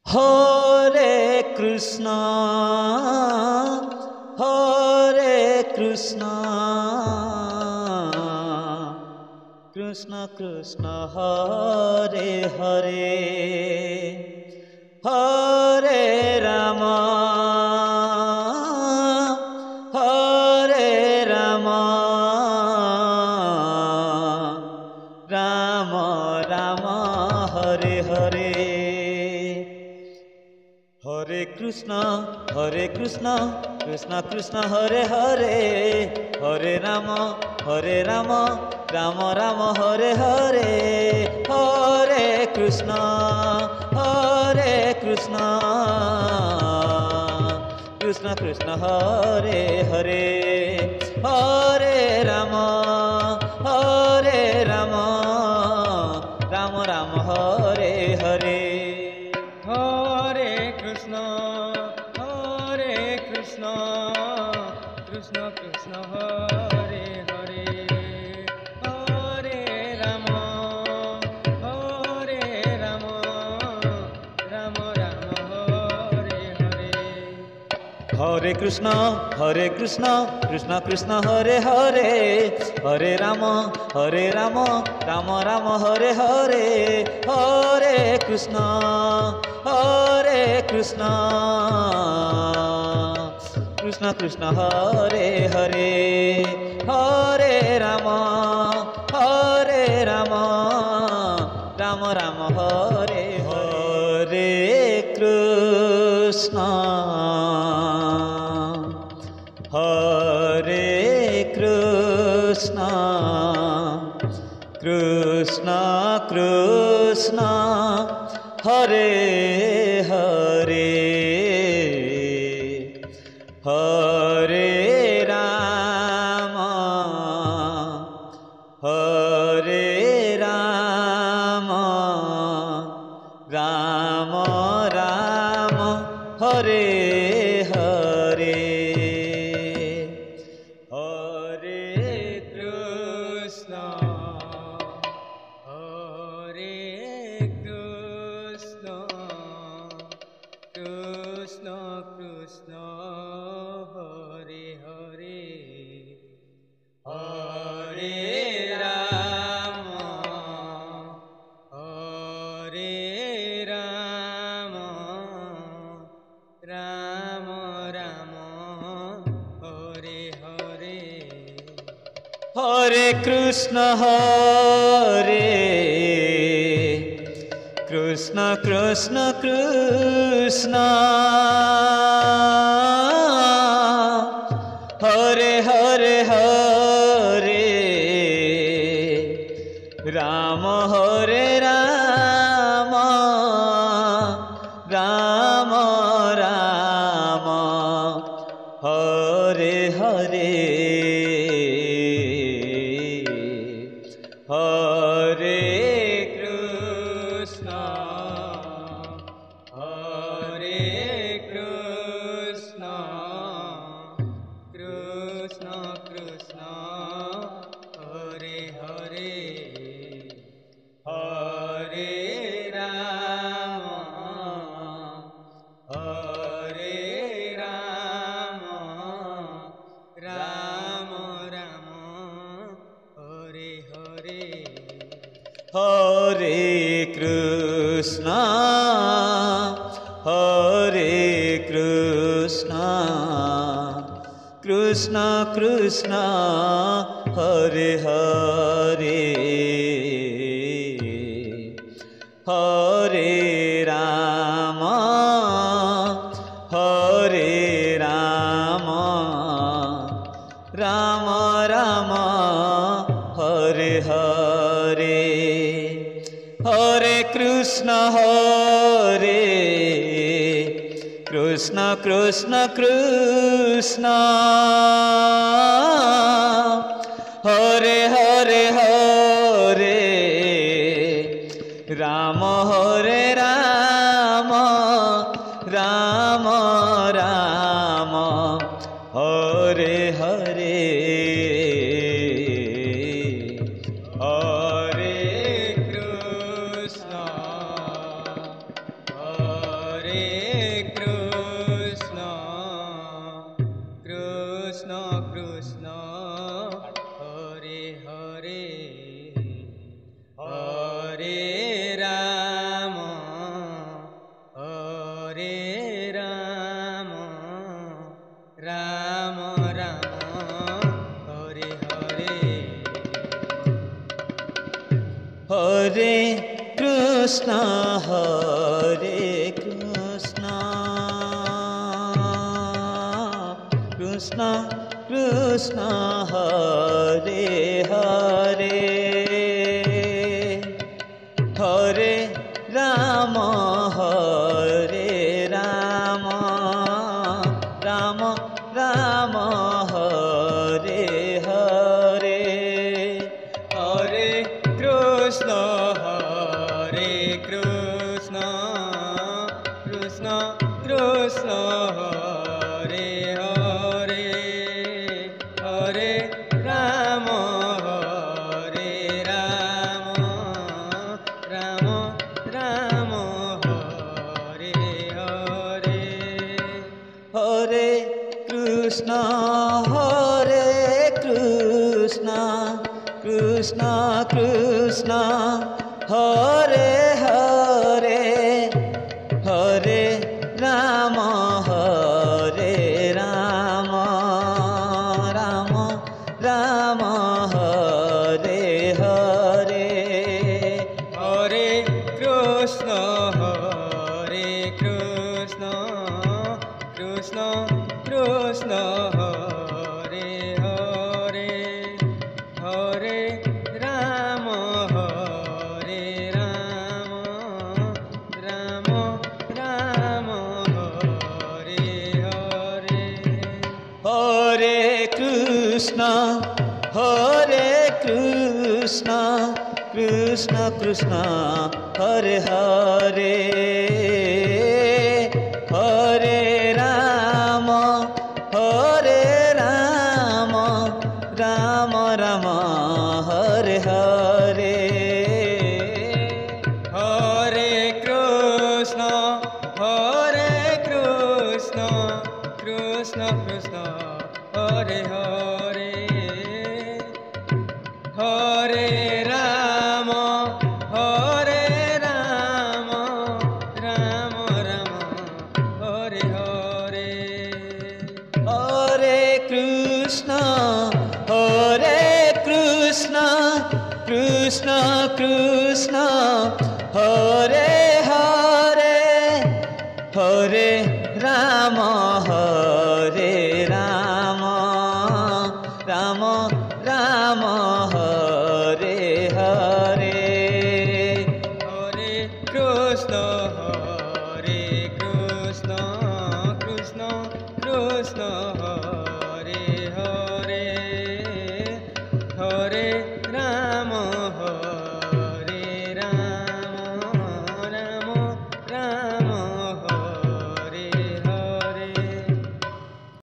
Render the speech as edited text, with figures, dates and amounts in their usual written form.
Hare Krishna, Hare Krishna, Krishna Krishna, Hare Hare, Hare Rama, Hare Rama, Rama Rama, Hare Hare. Hare Krishna, Krishna Krishna, Hare Hare, Hare Rama, Rama Rama, Hare Hare, Hare Krishna, Krishna Krishna, Hare Hare, Hare Rama, Rama Rama, Hare Hare. Hare Krishna, Krishna Krishna, Hare Hare, Hare Rama, Rama Rama, Hare Hare. Hare Krishna, Krishna Krishna, Hare Hare, Hare Rama, Rama Rama, Hare Hare, Hare Krishna, Krishna Krishna, Hare Hare, Hare Rama, Rama Rama, Hare Hare Krishna, Hare Krishna, Krishna Krishna, Hare Hare, Hare Rama, Hare Rama, Rama Rama, Hare Hare. Hare Krishna, Hare Krishna, Krishna Krishna, Hare Hare, Hare Rama, Hare Rama, Rama Rama, Hare Hare. Hare Krishna, Hare Krishna, Krishna Krishna, Hare Hare, Hare Rama, Hare Rama, Rama Rama, Hare Hare, Hare Krishna, Hare Krishna, Krishna Krishna, Hare Hare, Hare Rama, Hare Rama, Rama Rama, Hare Hare. Hare Krishna, Hare Krishna, Krishna Krishna, Hare Hare, Hare Rama, Hare Rama, Rama Rama, Hare Hare, Hare Krishna, Hare Krishna, Krishna Krishna, Hare Hare, Hare Rama, Hare Rama, Rama Rama, Hare Hare, Hare Krishna, Hare Ram Ram Ram Hare Hare Hare Krishna Hare Krishna Krishna Krishna Hare Hare Hare Ram Hare Ram Ram Ram Hare Hare Hare Krishna Krishna Krishna Krishna Hare Hare Hare Ram Ram Ram Hare Hare Hare Krishna Krishna Krishna Hare Hare Hare Ram Ram Ram Hare Hare Hare Krishna Krishna Krishna Krishna Hare Hare Hare Ram Ram Ram Hare Hare Hare Krishna Krishna Krishna Hare Hare Hare Ram Ram Ram Hare Hare Hare Krishna Krishna Krishna Hare Hare Hare Ram Ram Ram Hare Hare Hare Krishna Krishna Krishna Hare Hare Hare Ram Ram Ram Ram Hare Hare Hare Krishna Krishna Krishna